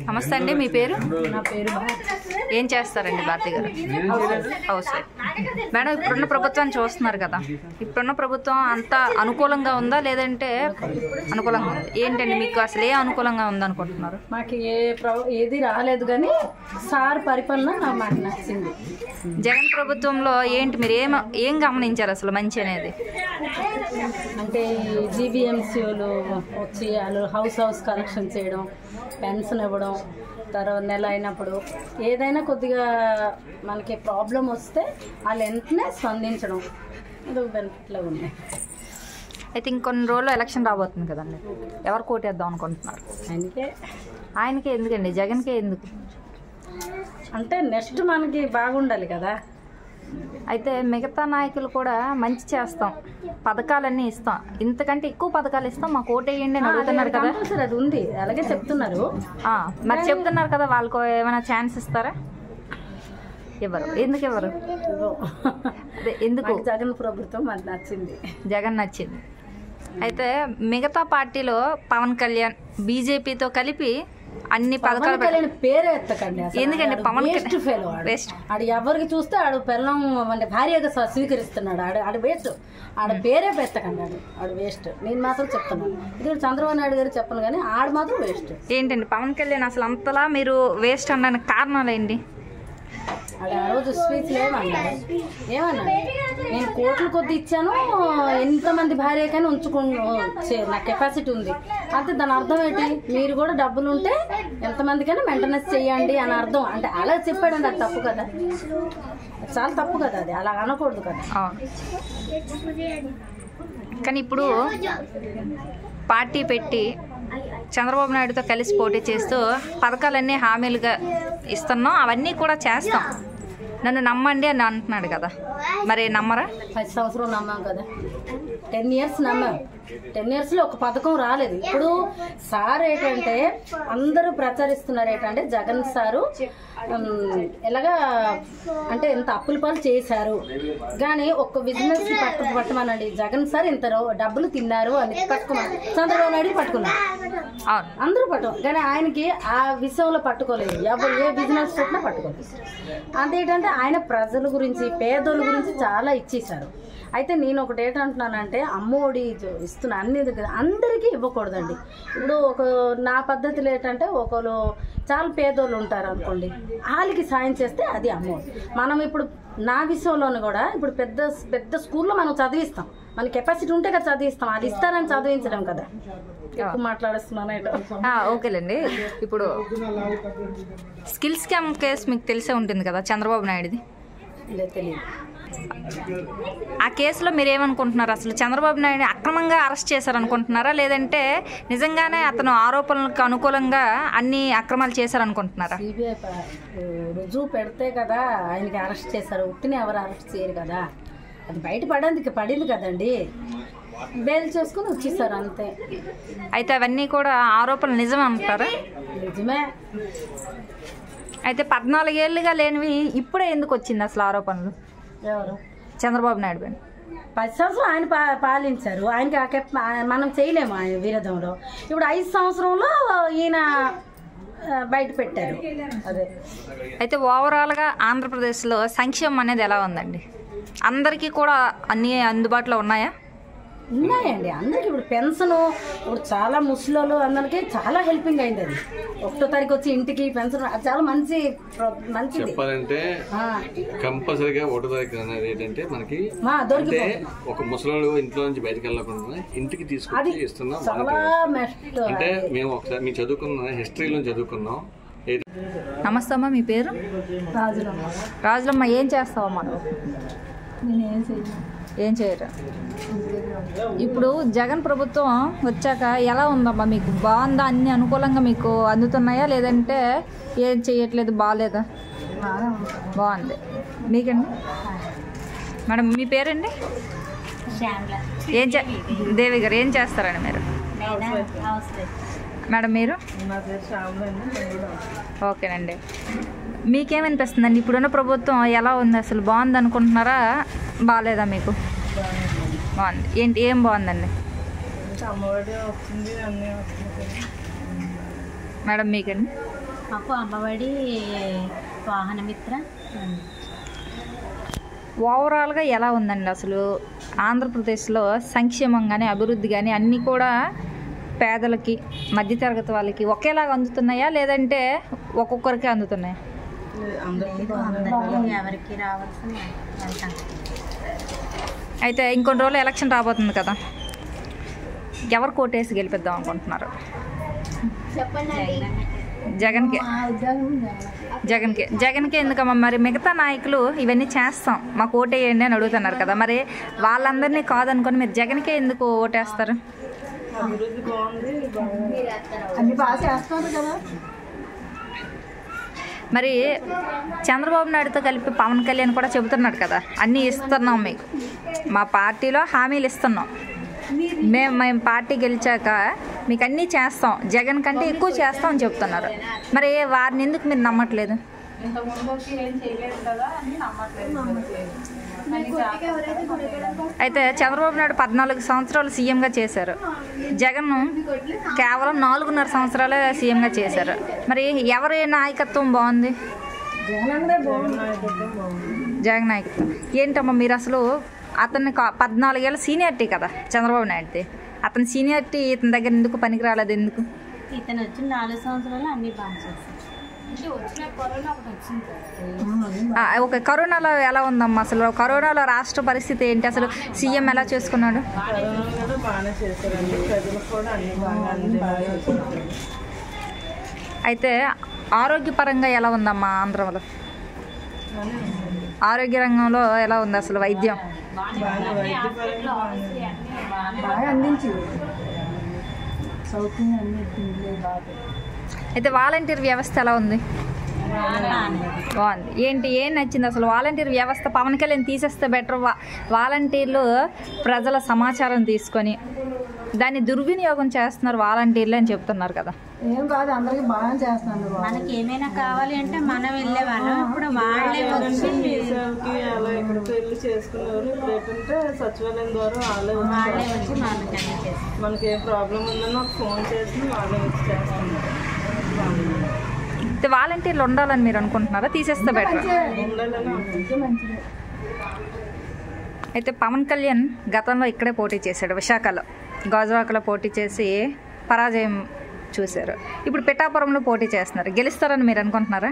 నమస్తే అండి, మీ పేరు? నా పేరు ఏం చేస్తారండి భారతి గారు? House wife. మేడం, ఇప్పుడున్న ప్రభుత్వాన్ని చూస్తున్నారు కదా, ఇప్పుడున్న ప్రభుత్వం అంత అనుకూలంగా ఉందా లేదంటే అనుకూలంగా ఉంది? ఏంటండి మీకు అసలు ఏ అనుకూలంగా ఉందనుకుంటున్నారు? మాకు ఏది రాలేదు కానీ సార్ పరిపాలన మాకు నచ్చింది. జగన్ ప్రభుత్వంలో ఏంటి మీరు ఏం గమనించారు అసలు మంచి అనేది? అంటే జీబీఎంసీలు వచ్చి వాళ్ళు హౌస్ కలెక్షన్ చేయడం, పెన్షన్ ఇవ్వడం, తర్వాత నెల అయినప్పుడు ఏదైనా కొద్దిగా మనకి ప్రాబ్లం వస్తే వాళ్ళు వెంటనే స్పందించడం, ఇది బెనిఫిట్లో ఉన్నాయి. అయితే ఇంకొన్ని రోజులు ఎలక్షన్ రాబోతుంది కదండి, ఎవరు కోటేద్దాం అనుకుంటున్నారు? ఆయనకే ఎందుకండి, జగన్కే ఎందుకు? అంటే నెక్స్ట్ మనకి బాగుండాలి కదా. అయితే మిగతా నాయకులు కూడా మంచి చేస్తాం, పథకాలన్నీ ఇస్తాం, ఇంతకంటే ఎక్కువ పథకాలు ఇస్తాం, మాకు ఓటేయండి అని అడుగుతున్నారు కదా. అది ఉంది, అలాగే చెప్తున్నారు. మరి చెప్తున్నారు కదా, వాళ్ళకు ఏమైనా ఛాన్స్ ఇస్తారా? ఇవ్వరు. ఎందుకు ఇవ్వరు? అదే ఎందుకు? జగన్ ప్రభుత్వం మనకు నచ్చింది, జగన్ నచ్చింది. అయితే మిగతా పార్టీలో పవన్ కళ్యాణ్ బీజేపీతో కలిపి అన్ని పథకాలు పేరే ఎత్తకండి. ఎందుకంటే పవన్ వేస్ట్. ఆడు ఎవరికి చూస్తే ఆడు పిల్లం అంటే భార్యగా స్వీకరిస్తున్నాడు. ఆడు వేస్ట్. ఆడ పేరే పెట్టకండి, ఆడు వేస్ట్. నేను మాత్రం చెప్తున్నాను, ఇది చంద్రబాబు నాయుడు గారు చెప్పను కానీ ఆడు మాత్రం వేస్ట్. ఏంటండి పవన్ కళ్యాణ్ అసలు అంతలా మీరు వేస్ట్ అనడానికి కారణాలు ఏంటి? అది ఆ రోజు స్పీచ్లు ఏమన్నాడు? నేను కోట్ల కొద్ది ఇచ్చాను, ఎంతమంది భార్యకైనా నా కెపాసిటీ ఉంది అంటే దాని అర్థం ఏంటి? మీరు కూడా డబ్బులు ఉంటే ఎంతమందికైనా మెయింటెనెన్స్ చెయ్యండి అని అర్థం. అంటే అలా చెప్పాడండి, అది తప్పు కదా, చాలా తప్పు కదా, అది అలా అనకూడదు కదా. కానీ ఇప్పుడు పార్టీ పెట్టి చంద్రబాబు నాయుడుతో కలిసి పోటీ చేస్తూ పథకాలన్నీ హామీలుగా ఇస్తున్నాం, అవన్నీ కూడా చేస్తాం, నన్ను నమ్మండి అని అంటున్నాడు కదా, మరి నమ్మరా? 10 సంవత్సరం నమ్మాం కదా, 10 years నమ్మాం. 10 yearsలో ఒక పథకం రాలేదు. ఇప్పుడు సార్ ఏంటంటే అందరూ ప్రచారిస్తున్నారు ఏంటంటే జగన్ సారు ఎలాగా అంటే ఎంత అప్పుల పాలు చేశారు కానీ ఒక్క బిజినెస్ పట్టమనండి, జగన్ సార్ ఇంత డబ్బులు తిన్నారు అని పట్టుకున్నారు. చంద్రబాబు నాయుడు పట్టుకున్నారు, అందరూ పట్టుకోరు కానీ ఆయనకి ఆ విషయంలో పట్టుకోలేదు. ఎవరు ఏ బిజినెస్ పెట్టినా పట్టుకోలేదు. అంతేంటంటే ఆయన ప్రజల గురించి పేదోళ్ళ గురించి చాలా ఇచ్చేశారు. అయితే నేను ఒకటి ఏంటంటున్నానంటే అమ్మఒడి ఇస్తున్న అన్ని దగ్గర అందరికీ ఇవ్వకూడదండి. ఇప్పుడు నా పద్ధతిలో ఏంటంటే ఒకరు చాలా పేదోళ్ళు ఉంటారు అనుకోండి, వాళ్ళకి సాయం చేస్తే అది అమ్మఒడి. మనం ఇప్పుడు నా విషయంలోనూ కూడా ఇప్పుడు పెద్ద పెద్ద స్కూల్లో మనం చదివిస్తాం, మన కెపాసిటీ ఉంటే కదా చదివిస్తాం, అది ఇస్తారని చదివించడం కదా. ఎక్కువ మాట్లాడుతున్నాను. ఓకేలేండి. ఇప్పుడు స్కిల్ స్కామ్ కేసు మీకు తెలిసే ఉంటుంది కదా చంద్రబాబు నాయుడుది. తెలియదు. ఆ కేసులో మీరు ఏమనుకుంటున్నారు? అసలు చంద్రబాబు నాయుడు అక్రమంగా అరెస్ట్ చేశారనుకుంటున్నారా లేదంటే నిజంగానే అతను ఆరోపణలకు అనుకూలంగా అన్ని అక్రమాలు చేశారనుకుంటున్నారా? సిబిఐ రుజువు పెడితే కదా ఆయనకి అరెస్ట్ చేశారు, ఉట్టిని ఎవరు అరెస్ట్ చేయరు కదా. అది బయట పడింది కదండి, బెయిల్ చేసుకుని వచ్చేసారు అంతే. అయితే అవన్నీ కూడా ఆరోపణలు నిజమే అంటారా? నిజమే. అయితే 14 ఏళ్ళుగా లేనివి ఇప్పుడే ఎందుకు వచ్చింది అసలు ఆరోపణలు? ఎవరు? చంద్రబాబు నాయుడు గారు 10 సంవత్సరాలు ఆయన పాలించారు, ఆయనకి మనం చేయలేము ఆయన విరోధంలో. ఇప్పుడు 5 సంవత్సరంలో ఈయన బయట పెట్టారు. అదే. అయితే ఓవరాల్గా ఆంధ్రప్రదేశ్లో సంక్షేమం అనేది ఎలా ఉందండి? అందరికీ కూడా అన్నీ అందుబాటులో ఉన్నాయా? ఉన్నాయండి అందరికి. ఇప్పుడు పెన్షన్ ఇప్పుడు చాలా ముసలోళ్ళు అందరికి చాలా హెల్పింగ్ అయింది. అది 1వ తారీఖు వచ్చి ఇంటికి పెన్షన్ చాలా మంచిది చెప్పాలంటే కంపల్సరీగా 1వ తారీఖు అనేది ఏంటంటే మనకి ఒక ముసలోళ్ళు ఇంట్లో నుంచి బయటకు వెళ్ళకుండా ఇంటికి తీసుకొచ్చి ఇస్తున్నాం. అంటే మేము ఒకసారి మేము చదువుకున్న హిస్టరీలో చదువుకున్నాం. నమస్తే అమ్మ, మీ పేరు? రాజులమ్మ. ఏం చేస్తావమ్మా నువ్వు? ఏం చేయరు. ఇప్పుడు జగన్ ప్రభుత్వం వచ్చాక ఎలా ఉందమ్మా మీకు? బాగుందా? అన్ని అనుకూలంగా మీకు అందుతున్నాయా లేదంటే ఏం చేయట్లేదు, బాగాలేదా? బాగుంది. మీకండి మేడం? మీ పేరండి? దేవి గారు. ఏం చేస్తారండి మీరు? మేడం మీరు? ఓకేనండి. మీకేమనిపిస్తుందండి ఇప్పుడున్న ప్రభుత్వం ఎలా ఉంది? అసలు బాగుంది అనుకుంటున్నారా, బాగాలేదా మీకు? బాగుంది. ఏంటి ఏం బాగుందండి? మేడం మీకండి? మాకు అమ్మఒడి, వాహనమిత్ర. ఓవరాల్గా ఎలా ఉందండి అసలు ఆంధ్రప్రదేశ్లో సంక్షేమం కానీ అభివృద్ధి కానీ అన్నీ కూడా పేదలకి మధ్యతరగతి వాళ్ళకి ఒకేలాగా అందుతున్నాయా లేదంటే ఒక్కొక్కరికి అందుతున్నాయా? ఎవరికి రావాల్సిన అయితే ఇంకొన్ని రోజులు ఎలక్షన్ రాబోతుంది కదా, ఎవరు కోటేసి గెలిపిద్దాం అనుకుంటున్నారు? జగన్కే. జగన్కే ఎందుకమ్మా? మరి మిగతా నాయకులు ఇవన్నీ చేస్తాం మాకు ఓటేయండి అని అడుగుతున్నారు కదా, మరి వాళ్ళందరినీ కాదనుకొని మీరు జగన్కే ఎందుకు ఓటేస్తారు? మరి చంద్రబాబు నాయుడుతో కలిపి పవన్ కళ్యాణ్ కూడా చెబుతున్నాడు కదా, అన్నీ ఇస్తున్నాం మీకు, మా పార్టీలో హామీలు ఇస్తున్నాం, మేము పార్టీ గెలిచాక మీకు అన్నీ చేస్తాం, జగన్ కంటే ఎక్కువ చేస్తాం అని చెప్తున్నారు. మరి వారిని ఎందుకు మీరు నమ్మట్లేదు? అయితే చంద్రబాబు నాయుడు 14 సంవత్సరాలు సీఎంగా చేశారు, జగన్ కేవలం 4.5 సంవత్సరాలే సీఎంగా చేశారు. మరి ఎవరి నాయకత్వం బాగుంది? జగన్ నాయకత్వం. ఏంటమ్మా మీరు అసలు అతన్ని 14 ఏళ్ళ సీనియారిటీ కదా చంద్రబాబు నాయుడుది, అతని సీనియారిటీ ఇతని దగ్గర ఎందుకు పనికి రాలేదు? ఎందుకు? ఇతను వచ్చి 4 సంవత్సరాలు అన్ని బాగా చేశారు. ఓకే, కరోనాలో ఎలా ఉందమ్మా అసలు? కరోనాలో రాష్ట్ర పరిస్థితి ఏంటి? అసలు సీఎం ఎలా చేసుకున్నాడు? అయితే ఆరోగ్యపరంగా ఎలా ఉందమ్మా ఆంధ్రలో? ఆరోగ్య రంగంలో ఎలా ఉంది అసలు వైద్యం? అయితే వాలంటీర్ వ్యవస్థ ఎలా ఉంది? బాగుంది. ఏం నచ్చింది అసలు వాలంటీర్ వ్యవస్థ? పవన్ కళ్యాణ్ తీసేస్తే బెటర్. వాలంటీర్లు ప్రజల సమాచారం తీసుకొని దాన్ని దుర్వినియోగం చేస్తున్నారు వాలంటీర్లు అని చెప్తున్నారు కదా. ఏం కాదు, అందరికి బాగా చేస్తున్నారు. మనకి ఏమైనా కావాలి అంటే మనం వెళ్ళేవాళ్ళం, ఇప్పుడు వాళ్ళే వచ్చి అలా ఎక్కడికి వెళ్ళి చేసుకునేవారు. ఇప్పుడు ఏంటంటే సచివాలయం ద్వారా వాళ్ళే వచ్చి మనకి ఏ ప్రాబ్లం ఉందని ఒక ఫోన్ చేసి వాళ్ళే వచ్చి చేస్తున్నారు. వాలంటీర్లు ఉండాలని మీరు అనుకుంటున్నారా? తీసేస్తే బెటర్. అయితే పవన్ కళ్యాణ్ గతంలో ఇక్కడే పోటీ చేశాడు, విశాఖలో గాజువాకలో పోటీ చేసి పరాజయం చూశారు. ఇప్పుడు పిఠాపురంలో పోటీ చేస్తున్నారు, గెలుస్తారని మీరు అనుకుంటున్నారా?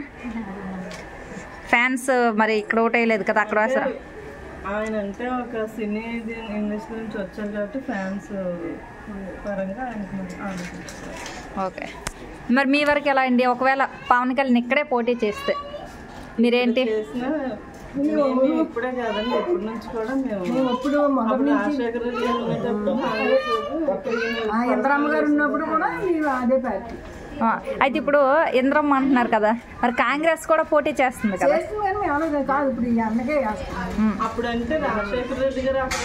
ఫ్యాన్స్ మరి ఇక్కడ ఓటేయలేదు కదా, అక్కడ వేస్తారు. ఆయన అంటే ఒక సినీ ఇండస్ట్రీ నుంచి వచ్చారు కాబట్టి ఫ్యాన్స్ పరంగా ఆయనకు ఆలోచిస్తారు. ఓకే, మరి మీ వరకు ఎలా అండి? ఒకవేళ పవన్ కళ్యాణ్ ఇక్కడే పోటీ చేస్తే మీరేంటి? ఇప్పుడే కాదండి, ఎప్పటి నుంచి కూడా మేము రాజశేఖర రెడ్డి ఇంద్రమ్మ గారు ఉన్నప్పుడు కూడా మేము అదే పార్టీ. అయితే ఇప్పుడు ఇంద్రమ్మ అంటున్నారు కదా, మరి కాంగ్రెస్ కూడా పోటీ చేస్తుంది కదా? కాదు, ఇప్పుడు ఈ అన్నకే అప్పుడు అంటే రాజశేఖర రెడ్డి గారు అక్కడ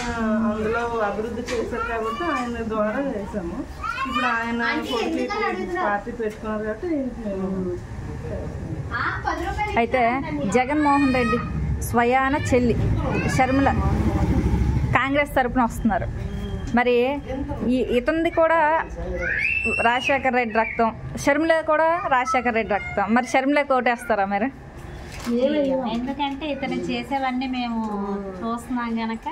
అందులో అభివృద్ధి చేశారు కాబట్టి ఆయన ద్వారా చేసాము. ఇప్పుడు ఆయన పార్టీ పెట్టుకున్నారు కాబట్టి అయితే జగన్మోహన్ రెడ్డి స్వయాన చెల్లి షర్మిల కాంగ్రెస్ తరపున వస్తున్నారు. మరి ఇతనిది కూడా రాజశేఖర రెడ్డి రక్తం, షర్మిల కూడా రాజశేఖర రెడ్డి రక్తం. మరి షర్మిలకి ఓటేస్తారా మీరు? ఎందుకంటే ఇతను చేసేవన్నీ మేము చూస్తున్నాం గనక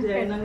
జగన్